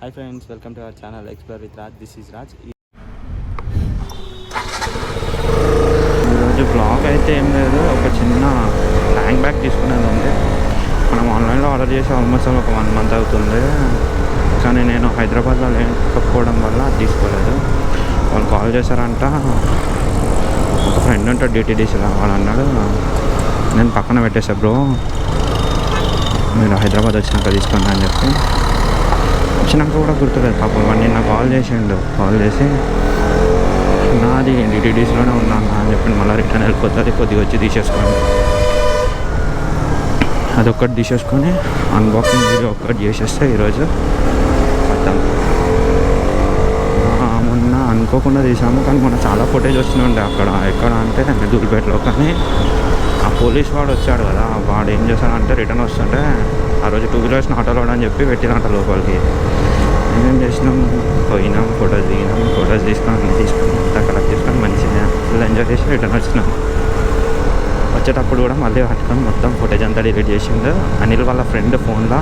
Hi friends, welcome to our channel Explore with Raj. This is Raj. ఈరోజు blog అయితే ఏం లేదు, ఒక చిన్న హ్యాంగ్ బ్యాగ్ తీసుకునేది ఉంది. మనం ఆన్లైన్లో ఆర్డర్ చేసి ఆల్మోస్ట్ ఒక 1 month అవుతుంది. కానీ నేను హైదరాబాద్లో లేకపోవడం వల్ల తీసుకోలేదు. వాళ్ళు కాల్ చేశారంట, ఒక ఫ్రెండ్ ఉంటాడు డిటీడీసీలో, వాళ్ళు అన్నాడు. నేను పక్కన పెట్టేసా, బ్రో మీరు హైదరాబాద్ వచ్చినాక తీసుకోండి అని చెప్పి. వచ్చినాక కూడా గుర్తులేదు పాపం, వాడు నిన్న కాల్ చేసి నాది డిటీడీసీలోనే ఉన్నాను అని చెప్పి మళ్ళీ రిటర్న్ వెళ్ళిపోతుంది, కొద్దిగా వచ్చి తీసేసుకోండి. అదొక్కటి తీసేసుకొని అన్బాక్సింగ్ వీడియో ఒక్కటి చేసేస్తే ఈరోజు అర్థం. మొన్న అనుకోకుండా తీసాము, కానీ మొన్న చాలా ఫుటేజ్ వచ్చినాయండి అక్కడ. ఎక్కడ అంటే దూల్పేటలో. కానీ ఆ పోలీస్ వాడు వచ్చాడు కదా, వాడు ఏం చేశాడంటే రిటర్న్ వస్తుంటే ఆ రోజు 2 wheelers నాట్ అలౌడ్ అని చెప్పి పెట్టినంట లోపలికి. ఏమేం చేసినాం, పోయినాం, ఫొటోస్ తీసుకొని అంతా కలెక్ట్ చేసుకొని మంచిగా ఫుల్ ఎంజాయ్ చేసి రిటర్న్ వచ్చినాం. వచ్చేటప్పుడు కూడా మళ్ళీ పట్టుకొని మొత్తం ఫుటేజ్ అంతా డిలీట్ చేసిండు. అనిల్ వాళ్ళ ఫ్రెండ్ ఫోన్లో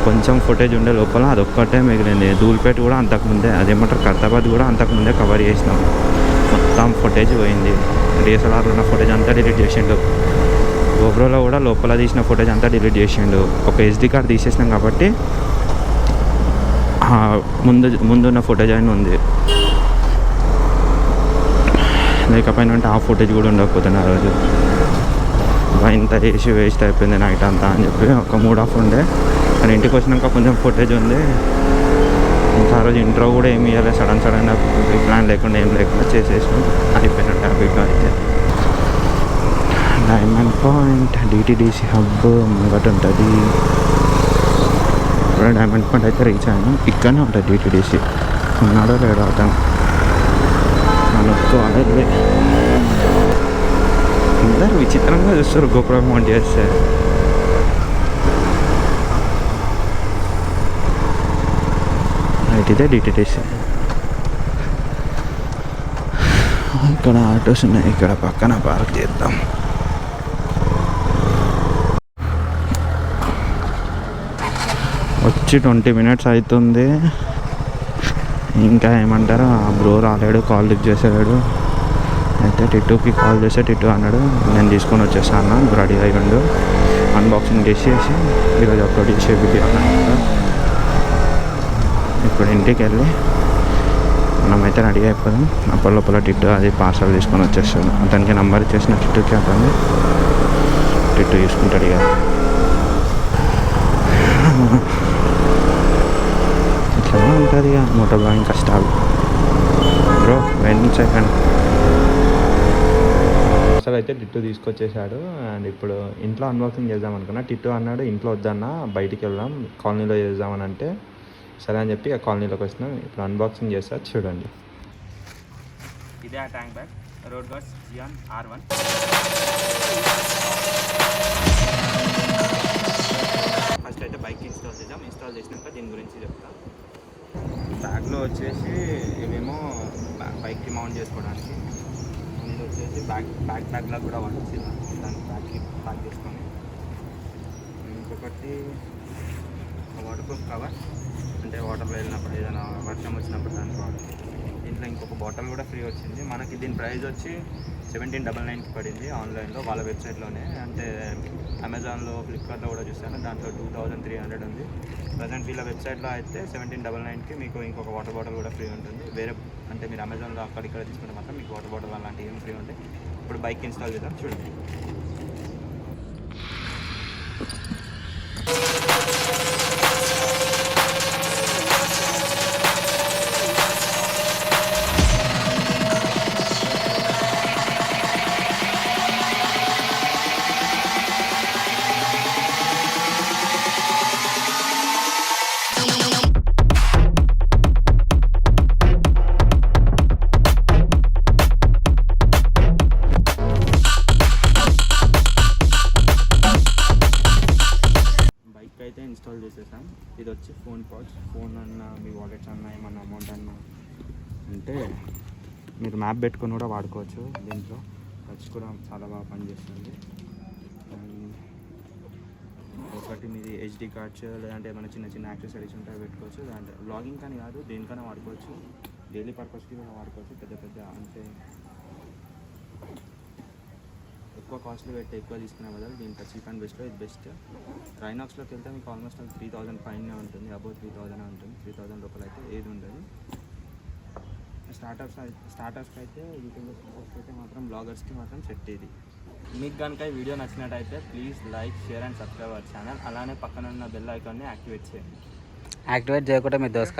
కొంచెం ఫుటేజ్ ఉండే లోపల అదొక్కటే మిగిలింది. దూల్పేట కూడా అంతకుముందే, అదేమంటారు ఖైరతాబాద్ కూడా అంతకుముందే కవర్ చేసినాం. మొత్తం ఫుటేజ్ పోయింది. డిఎస్ఎల్ఆర్లో ఉన్న ఫుటేజ్ అంతా డిలీట్ చేసిండు. గోప్రోలో కూడా లోపల తీసిన ఫుటేజ్ అంతా డిలీట్ చేసిండు. ఒక SD కార్డ్ తీసేసినాం కాబట్టి ముందున్న ఫుటేజ్ అయినా ఉంది, లేకపోయినా అంటే ఆ ఫుటేజ్ కూడా ఉండకపోతుంది. ఆ రోజు ఇంత వేసి వేస్ట్ అయిపోయింది నైట్ అంతా అని చెప్పి ఒక మూడ్ ఆఫ్ ఉండే. కానీ ఇంటికి వచ్చినాక కొంచెం ఫుటేజ్ ఉంది. ఇంకా ఆ రోజు ఇంట్రో కూడా ఏమి ఇవ్వలేదు, సడన్గా ప్లాన్ లేకుండా ఏం లేకుండా చేసేసినాం. అయిపోయినట్టు హ్యాపీగా అయితే. డైమండ్ పాయింట్ DTDC హబ్ ముంగట ఉంటుంది. ఇప్పుడు డైమండ్ పాయింట్ అయితే రీచ్ అయ్యాను. ఇక్కడనే ఉంటుంది DTDC. ఉన్నాడో లేడో అతను అనుకోవాలి. అందరు విచిత్రంగా చూస్తారు గోపురం మౌంట్ చేస్తే. ఇదే DTDC. ఇక్కడ ఆటోస్ ఉన్నాయి, ఇక్కడ పక్కన పార్క్ చేద్దాం. వచ్చి 20 minutes అవుతుంది. ఇంకా ఏమంటారు, ఆ బ్రో రాలేడు, కాల్ లిఫ్ట్ చేసాడు. అయితే టిట్టుకి కాల్ చేస్తే టిట్టు అన్నాడు నేను తీసుకొని వచ్చేసాను అన్న, రెడీ అయ్యిండు. అన్బాక్సింగ్ చేసేసి ఈరోజు అప్లోడ్ చేసే వీడియో అన్నమాట. ఇప్పుడు ఇంటికి వెళ్ళి మనమైతే రెడీ అయిపోదాం. అప్పటిలోపల టిట్టు అది పార్సల్ తీసుకొని వచ్చేస్తాడు. అతనికి నెంబర్ ఇచ్చేసిన టిట్టుకి, అతన్ని టిట్టు తీసుకుంటాడు. ఇక ఇట్లా ఉంటుంది ఇక మోటో బ్లాగింగ్ కష్టాలు. Bro wait second. అసలు అయితే టిట్టు తీసుకొచ్చేసాడు. అండ్ ఇప్పుడు ఇంట్లో అన్బాక్సింగ్ చేద్దాం అనుకున్నా. టిట్టు అన్నాడు ఇంట్లో వద్దన్నా బయటికి వెళ్దాం, కాలనీలో చేద్దామని అంటే సరే అని చెప్పి ఆ కాలనీలోకి వచ్చినాం. ఇప్పుడు అన్బాక్సింగ్ చేస్తా, చూడండి. ఇదే ఆ tank bag, road guards Zeon R1. First అయితే బైక్ ఇన్స్టాల్ చేద్దాం. ఇన్స్టాల్ చేసినాక దీని గురించి చెప్తాం. బ్యాగ్లో వచ్చేసి ఇవేమో బైక్కి మౌంట్ చేసుకోవడానికి, ఇది వచ్చేసి బ్యాగ్లో కూడా వాడచ్చు. దాన్ని బ్యాగ్కి ప్యాక్ చేసుకొని, ఇంకొకటి వాటర్ ప్రూఫ్ కవర్, అంటే వాటర్లో వెళ్ళినప్పుడు ఏదైనా వర్షం వచ్చినప్పుడు దానికి వాడచ్చు. దీంట్లో ఇంకొక బాటిల్ కూడా ఫ్రీ వచ్చింది మనకి. దీని ప్రైస్ వచ్చి 1799కి పడింది ఆన్లైన్లో, వాళ్ళ వెబ్సైట్లోనే. అంటే అమెజాన్లో, ఫ్లిప్కార్ట్లో కూడా చూస్తాను, దాంట్లో 2300 ఉంది. ప్రజెంట్ వీళ్ళ వెబ్సైట్లో అయితే 1799కి మీకు ఇంకొక వాటర్ బాటిల్ కూడా ఫ్రీ ఉంటుంది. వేరే అంటే మీరు అమెజాన్లో అక్కడిక్కడ తీసుకుంటే మాత్రం మీకు వాటర్ బాటిల్ అలాంటివి ఏం ఫ్రీ ఉంటాయి. ఇప్పుడు బైక్ ఇన్స్టాల్ చేద్దాం, చూడండి. ఇన్స్టాల్ చేసేసాం. ఇది వచ్చి ఫోన్ పౌచ్. ఫోన్ అన్నా, మీ వాలెట్స్ అన్నా, ఏమన్నా అమౌంట్ అన్నా అంటే మీరు మ్యాప్ పెట్టుకొని కూడా వాడుకోవచ్చు. దీంట్లో టచ్ కూడా చాలా బాగా పనిచేస్తుంది. ఒకటి మీది హెచ్డి కార్డ్స్ లేదంటే ఏమైనా చిన్న చిన్న యాక్సెసరీస్ ఉంటాయి పెట్టుకోవచ్చు. లేదంటే వ్లాగింగ్ కానీ కాదు దేనికైనా వాడుకోవచ్చు, డైలీ పర్పస్కి కూడా వాడుకోవచ్చు. పెద్ద పెద్ద అంటే ఎక్కువ కాస్ట్లు పెట్టి ఎక్కువ తీసుకునే బదులు దీంట్లో చీప్ అండ్ బెస్ట్లో ఇది బెస్ట్. రైనాక్స్లోకి వెళ్తే మీకు ఆల్మోస్ట్ 3000 పైనే ఉంటుంది, అబౌవ్ 3000 ఉంటుంది. 3000 లోపల అయితే ఏది ఉండదు. స్టార్టర్స్కి అయితే యూట్యూబ్లో స్టార్టర్స్కి అయితే మాత్రం బ్లాగర్స్కి మాత్రం సెట్ ఇది. మీకు కనుక ఈ వీడియో నచ్చినట్టయితే please like, share and subscribe our channel. అలానే పక్కన ఉన్న బెల్ ఐకాన్ని యాక్టివేట్ చేయండి. యాక్టివేట్ చేయకుండా మీ దోస్త్